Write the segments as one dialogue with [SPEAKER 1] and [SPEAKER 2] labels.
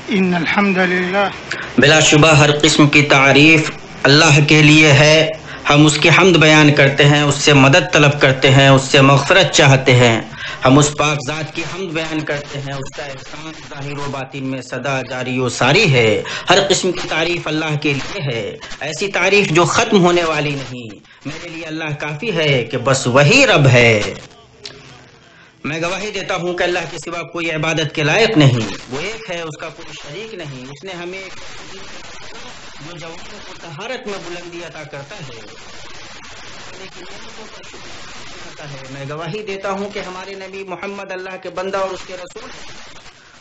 [SPEAKER 1] ان الحمد للہ
[SPEAKER 2] بلا شبہ ہر قسم کی تعریف اللہ کے لیے ہے. ہم اس کی حمد بیان کرتے ہیں، اس سے مدد طلب کرتے ہیں، اس سے مغفرت چاہتے ہیں. ہم اس پاک ذات کی حمد بیان کرتے ہیں، اس کا احسان ظاہر و باطن میں سدا جاری و ساری ہے. ہر قسم کی تعریف اللہ کے لیے ہے، ایسی تعریف جو ختم ہونے والی نہیں. میرے لیے اللہ کافی ہے کہ بس وہی رب ہے. میں گواہی دیتا ہوں کہ اللہ کے سوا کوئی عبادت کے لائق نہیں. وہ ایک ہے، اس کا کوئی شریک نہیں. اس نے ہمیں جو جوانوں کو طہارت میں بلندی عطا کرتا ہے، میں گواہی دیتا ہوں کہ ہمارے نبی محمد اللہ کے بندہ اور اس کے رسول ہیں.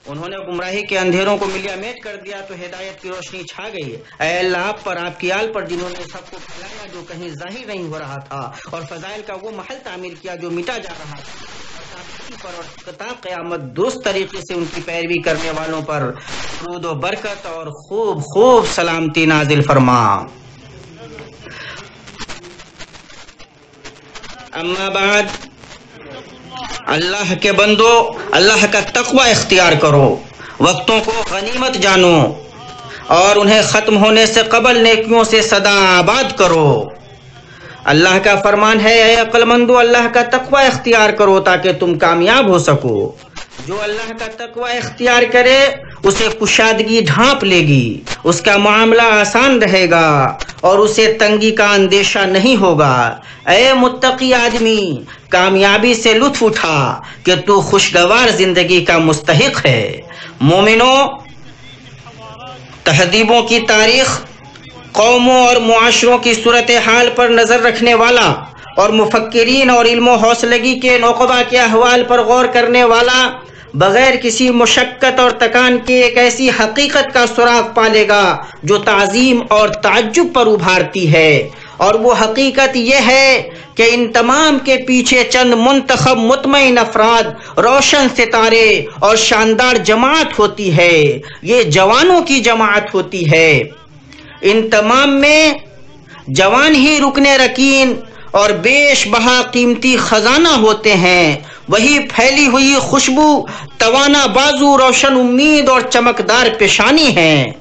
[SPEAKER 2] انہوں نے گمراہی کے اندھیروں کو ملیا میٹ کر دیا تو ہدایت کی روشنی چھا گئی. اے اللہ آپ پر، آپ کی آل پر، جنہوں نے سب کو پھیلایا جو کہیں ظاہر نہیں ہو رہا تھا، اور فضائل کا وہ محل تعمیر کیا جو مٹا جا رہا تھا، پر اور تا قیامت درست طریقے سے ان کی پیروی کرنے والوں پر درود و برکت اور خوب خوب سلامتی نازل فرما. اما بعد، اللہ کے بندو، اللہ کا تقوی اختیار کرو، وقتوں کو غنیمت جانو اور انہیں ختم ہونے سے قبل نیکیوں سے سدا آباد کرو. اللہ کا فرمان ہے، اے عقل مندو اللہ کا تقوی اختیار کرو تاکہ تم کامیاب ہو سکو. جو اللہ کا تقوی اختیار کرے اسے کشادگی ڈھانپ لے گی، اس کا معاملہ آسان رہے گا اور اسے تنگی کا اندیشہ نہیں ہوگا. اے متقی آدمی، کامیابی سے لطف اٹھا کہ تو خوشگوار زندگی کا مستحق ہے. مومنوں، تہذیبوں کی تاریخ، قوموں اور معاشروں کی صورتحال پر نظر رکھنے والا اور مفکرین اور علم و حوصلگی کے نقبہ کے احوال پر غور کرنے والا بغیر کسی مشقت اور تکان کے ایک ایسی حقیقت کا سراغ پالے گا جو تعظیم اور تعجب پر ابھارتی ہے. اور وہ حقیقت یہ ہے کہ ان تمام کے پیچھے چند منتخب مطمئن افراد، روشن ستارے اور شاندار جماعت ہوتی ہے. یہ جوانوں کی جماعت ہوتی ہے. ان تمام میں جوان ہی رکن رکین اور بیش بہا قیمتی خزانہ ہوتے ہیں. وہی پھیلی ہوئی خوشبو، توانا بازو، روشن امید اور چمکدار پیشانی ہیں.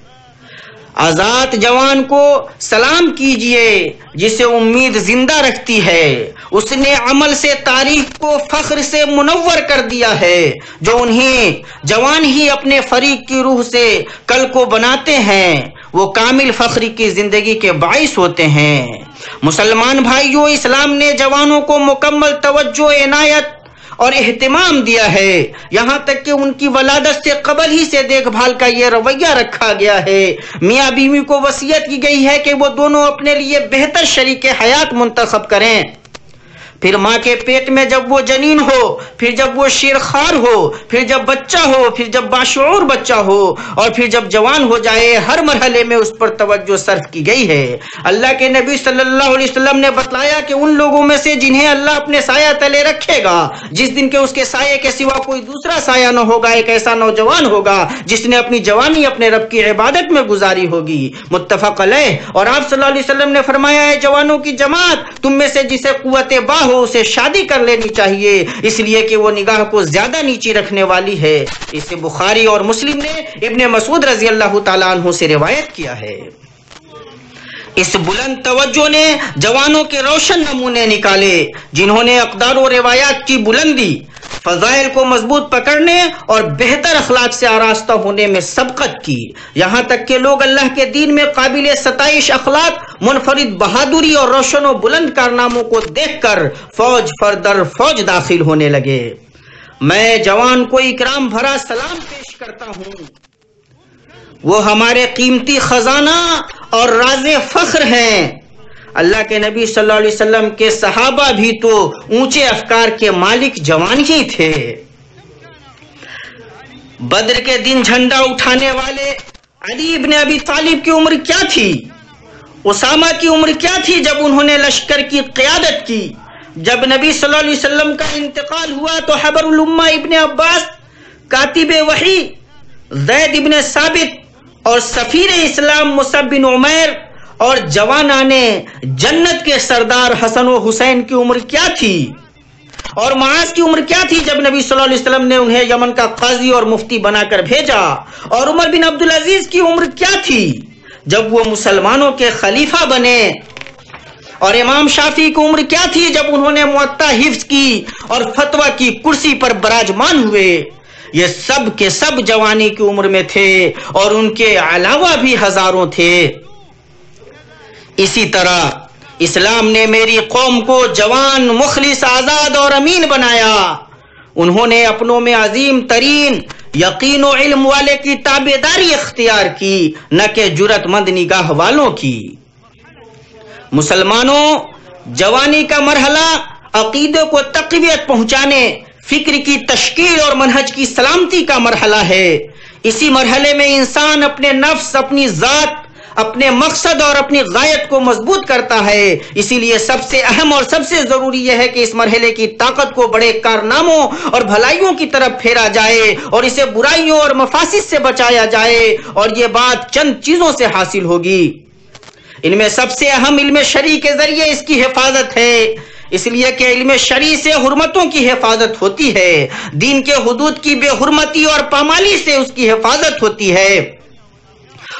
[SPEAKER 2] آزاد جوان کو سلام کیجئے جسے امید زندہ رکھتی ہے. اس نے عمل سے تاریخ کو فخر سے منور کر دیا ہے. جو انہیں جوان ہی اپنے فریق کی روح سے کل کو بناتے ہیں، وہ کامل فخری کی زندگی کے باعث ہوتے ہیں. مسلمان بھائیوں، اسلام نے جوانوں کو مکمل توجہ، عنایت اور اہتمام دیا ہے. یہاں تک کہ ان کی ولادت سے قبل ہی سے دیکھ بھال کا یہ رویہ رکھا گیا ہے. میاں بیوی کو وصیت کی گئی ہے کہ وہ دونوں اپنے لیے بہتر شریک حیات منتخب کریں. پھر ماں کے پیٹ میں جب وہ جنین ہو، پھر جب وہ شیرخوار ہو، پھر جب بچہ ہو، پھر جب باشعور بچہ ہو، اور پھر جب جوان ہو جائے، ہر مرحلے میں اس پر توجہ صرف کی گئی ہے. اللہ کے نبی صلی اللہ علیہ وسلم نے بتلایا کہ ان لوگوں میں سے جنہیں اللہ اپنے سایہ تلے رکھے گا، جس دن کے اس کے سایہ کے سوا کوئی دوسرا سایہ نہ ہوگا، ایک ایسا نوجوان ہوگا جس نے اپنی جوانی اپنے رب کی عبادت میں گزاری ہوگی. متفق علیہ. اور آپ صلی اللہ علیہ وسلم نے فرمایا ہے، جوانوں کی جماعت تم میں سے جسے قوت باہ اسے شادی کر لینی چاہیے، اس لیے کہ وہ نگاہ کو زیادہ نیچی رکھنے والی ہے. اسے بخاری اور مسلم نے ابن مسعود رضی اللہ تعالیٰ عنہ سے روایت کیا ہے. اس بلند توجہ نے جوانوں کے روشن نمونے نکالے جنہوں نے اقدار و روایات کی بلندی، فضائل کو مضبوط پکڑنے اور بہتر اخلاق سے آراستہ ہونے میں سبقت کی. یہاں تک کہ لوگ اللہ کے دین میں قابل ستائش اخلاق، منفرد بہادری اور روشن و بلند کارناموں کو دیکھ کر فوج فردر فوج داخل ہونے لگے. میں جوان کو اکرام بھرا سلام پیش کرتا ہوں. وہ ہمارے قیمتی خزانہ اور راز فخر ہیں. اللہ کے نبی صلی اللہ علیہ وسلم کے صحابہ بھی تو اونچے افکار کے مالک جوان ہی تھے. بدر کے دن جھنڈا اٹھانے والے علی ابن ابی طالب کی عمر کیا تھی؟ اسامہ کی عمر کیا تھی جب انہوں نے لشکر کی قیادت کی؟ جب نبی صلی اللہ علیہ وسلم کا انتقال ہوا تو حبر الامہ ابن عباس، کاتب وحی زید ابن ثابت اور سفیر اسلام مصعب بن عمیر اور جوانان جنت کے سردار حسن و حسین کی عمر کیا تھی؟ اور معاذ کی عمر کیا تھی جب نبی صلی اللہ علیہ وسلم نے انہیں یمن کا قاضی اور مفتی بنا کر بھیجا؟ اور عمر بن عبدالعزیز کی عمر کیا تھی جب وہ مسلمانوں کے خلیفہ بنے؟ اور امام شافعی کی عمر کیا تھی جب انہوں نے موطا حفظ کی اور فتویٰ کی کرسی پر براجمان ہوئے؟ یہ سب کے سب جوانی کی عمر میں تھے اور ان کے علاوہ بھی ہزاروں تھے۔ اسی طرح اسلام نے میری قوم کو جوان، مخلص، آزاد اور امین بنایا۔ انہوں نے اپنوں میں عظیم ترین یقین و علم والے کی تابعداری اختیار کی، نہ کہ جرأت مند نگاہ والوں کی۔ مسلمانوں، جوانی کا مرحلہ عقیدے کو تقویت پہنچانے، فکر کی تشکیل اور منہج کی سلامتی کا مرحلہ ہے۔ اسی مرحلے میں انسان اپنے نفس، اپنی ذات، اپنے مقصد اور اپنی غایت کو مضبوط کرتا ہے۔ اسی لیے سب سے اہم اور سب سے ضروری یہ ہے کہ اس مرحلے کی طاقت کو بڑے کارناموں اور بھلائیوں کی طرف پھیرا جائے اور اسے برائیوں اور مفاسد سے بچایا جائے، اور یہ بات چند چیزوں سے حاصل ہوگی۔ ان میں سب سے اہم علم شرعی کے ذریعے اس کی حفاظت ہے، اس لیے کہ علم شرعی سے حرمتوں کی حفاظت ہوتی ہے، دین کے حدود کی بے حرمتی اور پامالی سے اس کی حفاظت ہوتی ہے،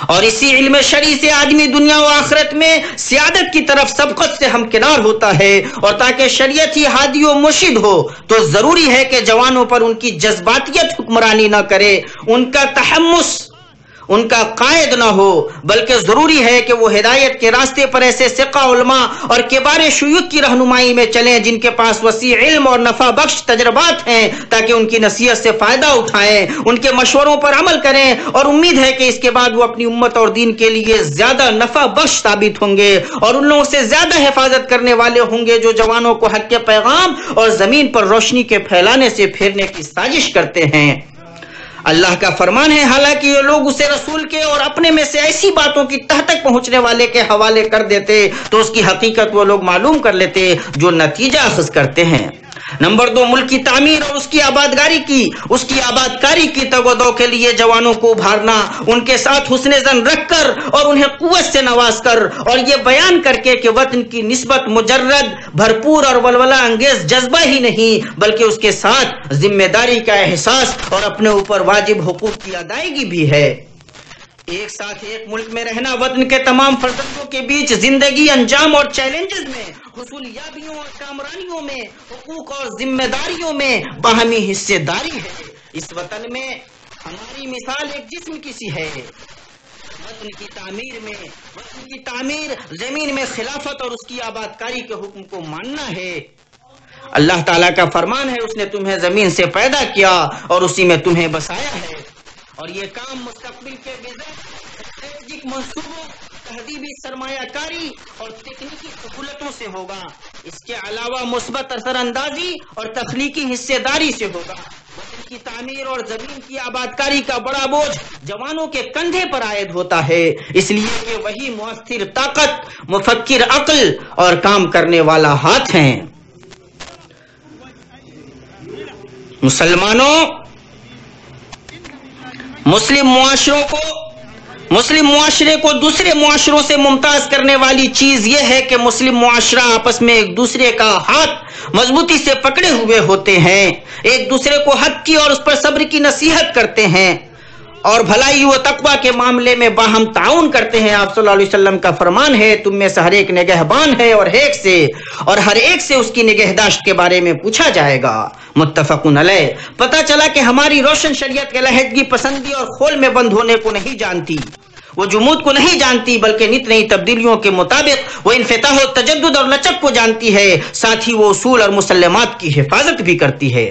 [SPEAKER 2] اور اسی علم شرعی سے آدمی دنیا و آخرت میں سعادت کی طرف سبقت سے ہمکنار ہوتا ہے۔ اور تاکہ شریعت ہی ہادی و مرشد ہو تو ضروری ہے کہ جوانوں پر ان کی جذباتیت حکمرانی نہ کرے، ان کا تحمس ان کا قائد نہ ہو، بلکہ ضروری ہے کہ وہ ہدایت کے راستے پر ایسے ثقہ علماء اور کبار شیوخ کی رہنمائی میں چلیں جن کے پاس وسیع علم اور نفع بخش تجربات ہیں، تاکہ ان کی نصیحت سے فائدہ اٹھائیں، ان کے مشوروں پر عمل کریں، اور امید ہے کہ اس کے بعد وہ اپنی امت اور دین کے لیے زیادہ نفع بخش ثابت ہوں گے اور ان لوگوں سے زیادہ حفاظت کرنے والے ہوں گے جو جوانوں کو حق کے پیغام اور زمین پر روشنی کے پھیلانے سے پھیرنے کی سازش کرتے ہیں۔ اللہ کا فرمان ہے، حالانکہ یہ لوگ اسے رسول کے اور اپنے میں سے ایسی باتوں کی تہ تک پہنچنے والے کے حوالے کر دیتے تو اس کی حقیقت وہ لوگ معلوم کر لیتے جو نتیجہ اخذ کرتے ہیں۔ نمبر 2، ملک کی تعمیر اور اس کی آبادکاری کی تگ و دو کے لیے جوانوں کو ابھارنا، ان کے ساتھ حسن ظن رکھ کر اور انہیں قوت سے نواز کر، اور یہ بیان کر کے کہ وطن کی نسبت مجرد، بھرپور اور ولولہ انگیز جذبہ ہی نہیں بلکہ اس کے ساتھ ذمہ داری کا احساس اور اپنے اوپر واجب حقوق کی ادائیگی بھی ہے۔ ایک ساتھ ایک ملک میں رہنا وطن کے تمام فرزندوں کے بیچ زندگی، انجام اور چیلنجز میں، حصولیابیوں اور کامرانیوں میں، حقوق اور ذمہ داریوں میں باہمی حصے داری ہے۔ اس وطن میں ہماری مثال ایک جسم کی سی ہے۔ وطن کی تعمیر زمین میں خلافت اور اس کی آبادکاری کے حکم کو ماننا ہے۔ اللہ تعالیٰ کا فرمان ہے، اس نے تمہیں زمین سے پیدا کیا اور اسی میں تمہیں بسایا ہے، اور یہ کام مستقبل کے اسٹریٹجک منصوبوں، تہذیبی سرمایہ کاری اور تکنیکی سہولتوں سے ہوگا۔ اس کے علاوہ مثبت اثر اندازی اور تخلیقی حصے داری سے ہوگا۔ وطن کی تعمیر اور زمین کی آبادکاری کا بڑا بوجھ جوانوں کے کندھے پر عائد ہوتا ہے، اس لیے کہ وہی مؤثر طاقت، مفکر عقل اور کام کرنے والا ہاتھ ہیں۔ مسلمانوں، مسلم معاشرے کو دوسرے معاشروں سے ممتاز کرنے والی چیز یہ ہے کہ مسلم معاشرہ آپس میں ایک دوسرے کا ہاتھ مضبوطی سے پکڑے ہوئے ہوتے ہیں، ایک دوسرے کو حق کی اور اس پر صبر کی نصیحت کرتے ہیں، اور بھلائی و تقوی کے معاملے میں باہم تعاون کرتے ہیں۔ آپ صلی اللہ علیہ وسلم کا فرمان ہے، تم میں سے ہر ایک نگہبان ہے اور ہر ایک سے اس کی نگہداشت کے بارے میں پوچھا جائے گا۔ متفقن علیہ۔ پتہ چلا کہ ہماری روشن شریعت علیحدگی پسندی اور خول میں بند ہونے کو نہیں جانتی، وہ جمود کو نہیں جانتی، بلکہ نت نئی تبدیلیوں کے مطابق وہ انفتاح و تجدد اور لچک کو جانتی ہے، ساتھ ہی وہ اصول اور مسلمات کی حفاظت بھی کرتی ہے۔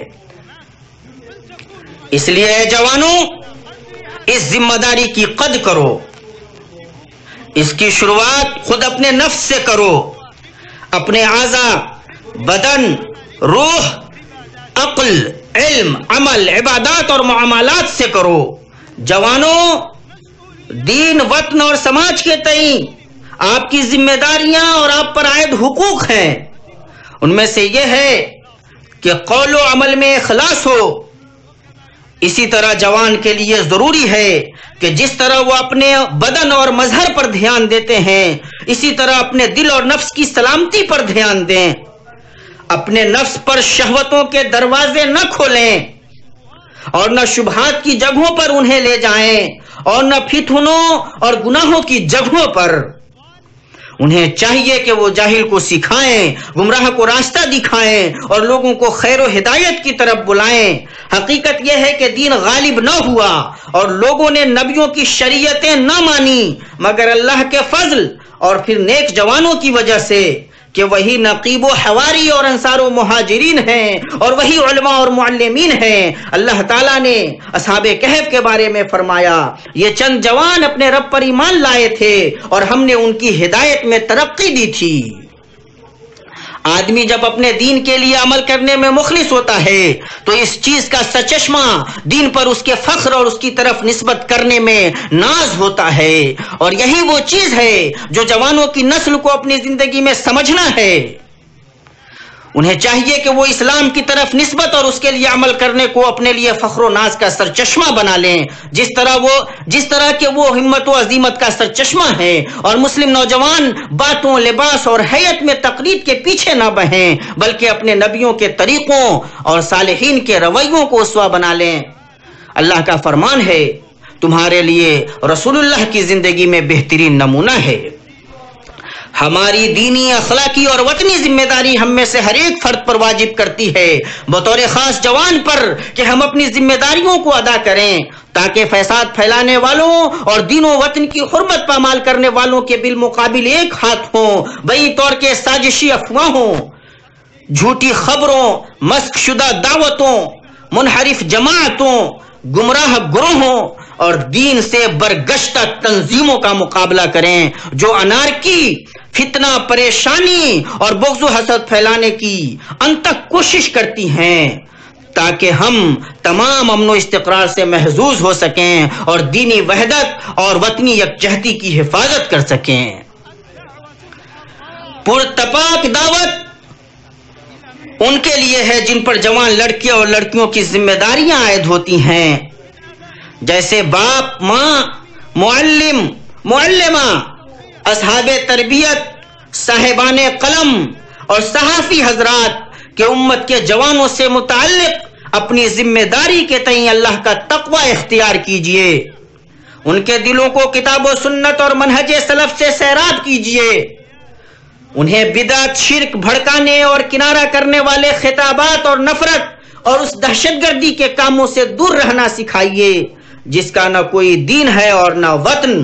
[SPEAKER 2] اس لیے اے جوانوں، اس ذمہ داری کی قدر کرو، اس کی شروعات خود اپنے نفس سے کرو، اپنے اعضاء، بدن، روح، عقل، علم، عمل، عبادات اور معاملات سے کرو۔ جوانوں، دین، وطن اور سماج کے تئیں آپ کی ذمہ داریاں اور آپ پر عائد حقوق ہیں، ان میں سے یہ ہے کہ قول و عمل میں اخلاص ہو۔ اسی طرح جوان کے لیے ضروری ہے کہ جس طرح وہ اپنے بدن اور مظہر پر دھیان دیتے ہیں، اسی طرح اپنے دل اور نفس کی سلامتی پر دھیان دیں۔ اپنے نفس پر شہوتوں کے دروازے نہ کھولیں اور نہ شبہات کی جگہوں پر انہیں لے جائیں اور نہ فتنوں اور گناہوں کی جگہوں پر. انہیں چاہیے کہ وہ جاہل کو سکھائیں، گمراہ کو راستہ دکھائیں اور لوگوں کو خیر و ہدایت کی طرف بلائیں. حقیقت یہ ہے کہ دین غالب نہ ہوا اور لوگوں نے نبیوں کی شریعتیں نہ مانی مگر اللہ کے فضل اور پھر نیک جوانوں کی وجہ سے کہ وہی نقیب و حواری اور انصار و مہاجرین ہیں اور وہی علماء اور معلمین ہیں. اللہ تعالیٰ نے اصحاب کہف کے بارے میں فرمایا یہ چند جوان اپنے رب پر ایمان لائے تھے اور ہم نے ان کی ہدایت میں ترقی دی تھی. آدمی جب اپنے دین کے لیے عمل کرنے میں مخلص ہوتا ہے تو اس چیز کا سچشمہ دین پر اس کے فخر اور اس کی طرف نسبت کرنے میں ناز ہوتا ہے. اور یہی وہ چیز ہے جو جوانوں کی نسل کو اپنی زندگی میں سمجھنا ہے. انہیں چاہیے کہ وہ اسلام کی طرف نسبت اور اس کے لیے عمل کرنے کو اپنے لیے فخر و ناز کا سرچشمہ بنا لیں جس طرح کہ وہ ہمت و عزیمت کا سرچشمہ ہے. اور مسلم نوجوان باتوں، لباس اور حیت میں تقلید کے پیچھے نہ بہیں بلکہ اپنے نبیوں کے طریقوں اور صالحین کے رویوں کو اسوہ بنا لیں. اللہ کا فرمان ہے تمہارے لیے رسول اللہ کی زندگی میں بہترین نمونہ ہے. ہماری دینی، اخلاقی اور وطنی ذمہ داری ہم میں سے ہر ایک فرد پر واجب کرتی ہے بطور خاص جوان پر کہ ہم اپنی ذمہ داریوں کو ادا کریں تاکہ فساد پھیلانے والوں اور دین و وطن کی حرمت پامال کرنے والوں کے بالمقابل ایک ہاتھ ہوں. بئی طور کے سازشی افواہوں، جھوٹی خبروں، مسخ شدہ دعوتوں، منحرف جماعتوں، گمراہ گروہوں اور دین سے برگشتہ تنظیموں کا مقابلہ کریں جو انارکی، فتنہ، پریشانی اور بغض و حسد پھیلانے کی انتک کوشش کرتی ہیں تاکہ ہم تمام امن و استقرار سے محظوظ ہو سکیں اور دینی وحدت اور وطنی یکجہتی کی حفاظت کر سکیں. پرتپاک دعوت ان کے لیے ہے جن پر جوان لڑکیاں اور لڑکیوں کی ذمہ داریاں عائد ہوتی ہیں جیسے باپ، ماں، معلم، معلمہ، اصحاب تربیت، صاحبان قلم اور صحافی حضرات کہ امت کے جوانوں سے متعلق اپنی ذمہ داری کے تئیں اللہ کا تقوی اختیار کیجئے. ان کے دلوں کو کتاب و سنت اور منہج سلف سے سیراب کیجئے. انہیں بدعت، شرک، بھڑکانے اور کنارہ کرنے والے خطابات اور نفرت اور اس دہشت گردی کے کاموں سے دور رہنا سکھائیے جس کا نہ کوئی دین ہے اور نہ وطن.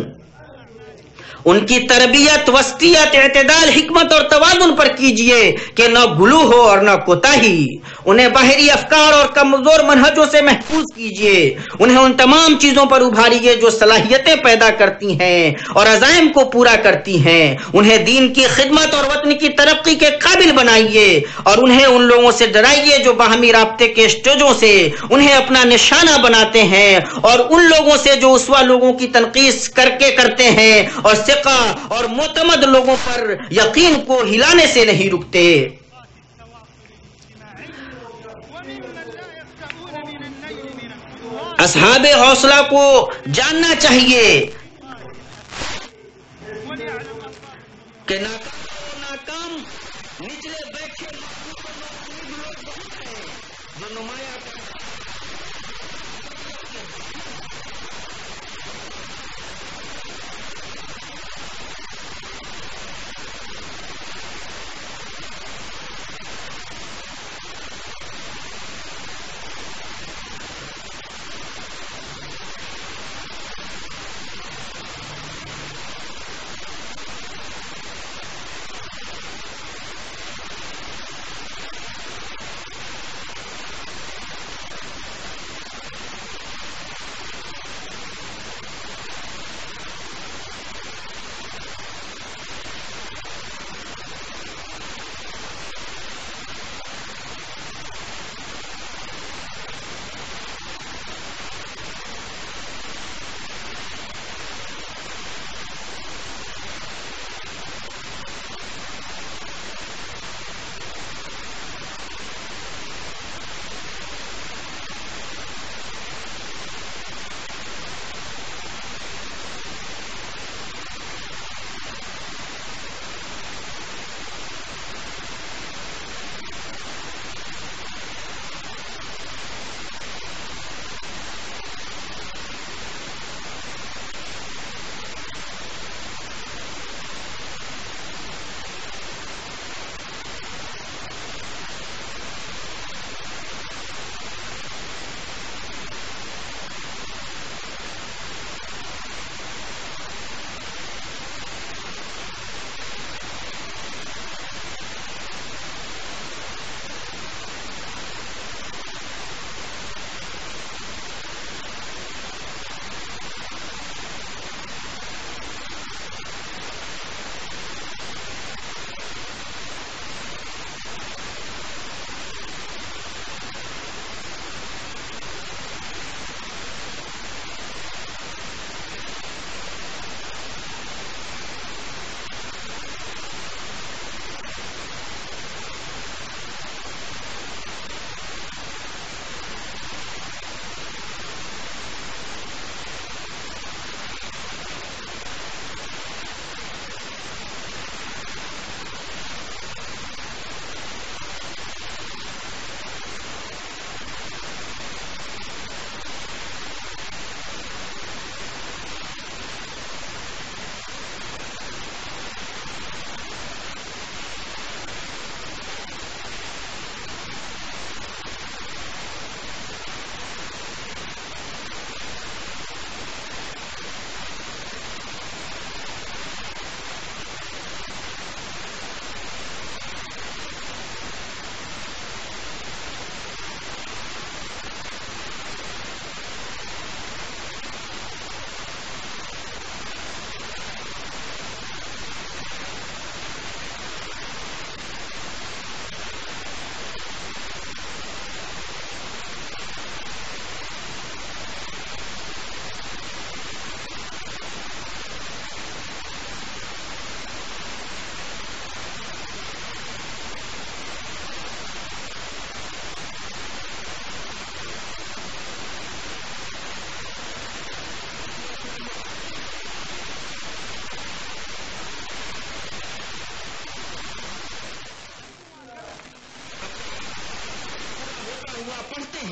[SPEAKER 2] ان کی تربیت وسطیت، اعتدال، حکمت اور توازن پر کیجئے کہ نہ غلو ہو اور نہ کوتاہی. انہیں باہری افکار اور کمزور منہجوں سے محفوظ کیجئے. انہیں ان تمام چیزوں پر ابھاریے جو صلاحیتیں پیدا کرتی ہیں اور عزائم کو پورا کرتی ہیں. انہیں دین کی خدمت اور وطن کی ترقی کے قابل بنائیے اور انہیں ان لوگوں سے ڈرائیے جو باہمی رابطے کے اسٹیجوں سے انہیں اپنا نشانہ بناتے ہیں اور ان لوگوں سے جو اسوہ لوگوں کی تنقید کرتے ہیں اور ثقہ اور معتمد لوگوں پر یقین کو ہلانے سے نہیں رکتے. اصحاب حوصلہ کو جاننا چاہیے کہ ناکام نچلے بیٹھے لوگ بہت ہیں جو نمایاں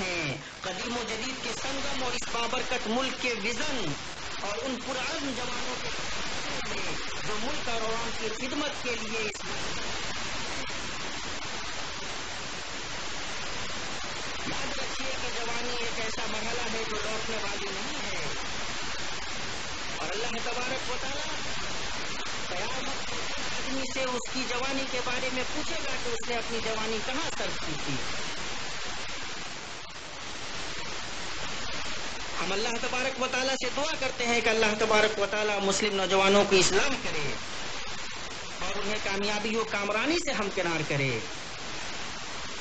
[SPEAKER 2] ہیں قدیم و جدید کے سنگم اور اس بابرکت ملک کے وزن اور ان پرعزم جوانوں کے جو ملک اور عوام کی خدمت کے لیے یاد رکھیے کہ جوانی ایک ایسا مرحلہ ہے جو لوٹنے والی نہیں ہے، اور اللہ تبارک و تعالیٰ قیامت آدمی سے اس کی جوانی کے بارے میں پوچھے گا کہ اس نے اپنی جوانی کہاں صرف کی تھی۔ ہم اللہ تبارک و تعالیٰ سے دعا کرتے ہیں کہ اللہ تبارک و تعالیٰ مسلم نوجوانوں کو اصلاح کرے اور انہیں کامیابی و کامرانی سے ہمکنار کرے۔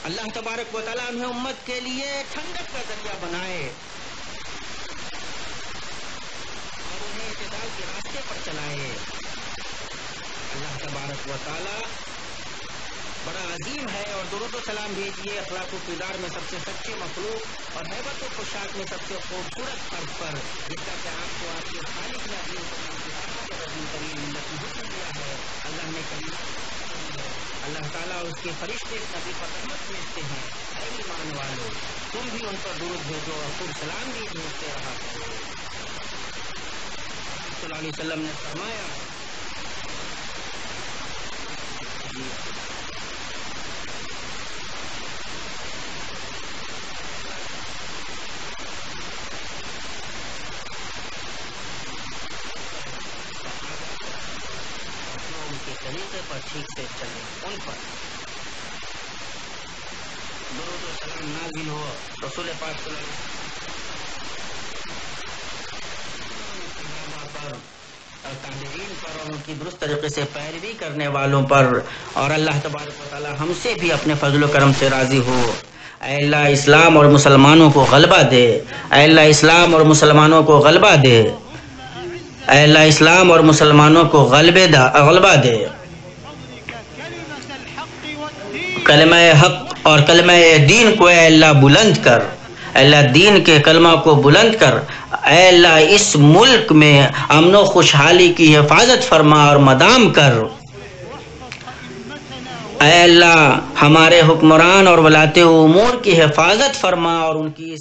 [SPEAKER 2] اللہ تبارک و تعالیٰ انہیں امت کے لیے ٹھنڈک کا ذریعہ بنائے اور انہیں اعتدال کے راستے پر چلائے۔ اللہ تبارک و تعالیٰ بڑا عظیم ہے، اور درود و سلام بھیجیے اخلاق و کردار میں سب سے سچے مخلوق اور ہیبت و پوشاک میں سب سے خوبصورت فرد پر، جس کا کہ آپ کو آپ کے خالق نے عظیم دیا ہے۔ اللہ نے اللہ تعالیٰ اور اس کے فرشتے اس نبی پر رحمت بھیجتے ہیں۔ اے ایمان والو، تم بھی ان پر درود بھیجو اور خود سلام بھی بھیجتے رہا کرو۔ صلی اللہ علیہ وسلم نے فرمایا طریقے پر ٹھیک سے چلے، ان پر درود و سلام نازل ہو۔ رسول پاک صلی اللہ علیہ وسلم پر اور تابعین پر اور ان کی درست طریقے سے پیروی کرنے والوں پر، اور اللہ تبارک و تعالی ہم سے بھی اپنے فضل و کرم سے راضی ہو۔ اے اللہ اسلام اور مسلمانوں کو غلبہ دے، اے اللہ اسلام اور مسلمانوں کو غلبہ دے، اے اللہ اسلام اور مسلمانوں کو غلبہ دے۔ کلمہ حق اور کلمہ دین کو اے اللہ بلند کر، اے اللہ دین کے کلمہ کو بلند کر۔ اے اللہ اس ملک میں امن و خوشحالی کی حفاظت فرما اور مدام کر۔ اے اللہ ہمارے حکمران اور ولاۃ امور کی حفاظت فرما اور ان کی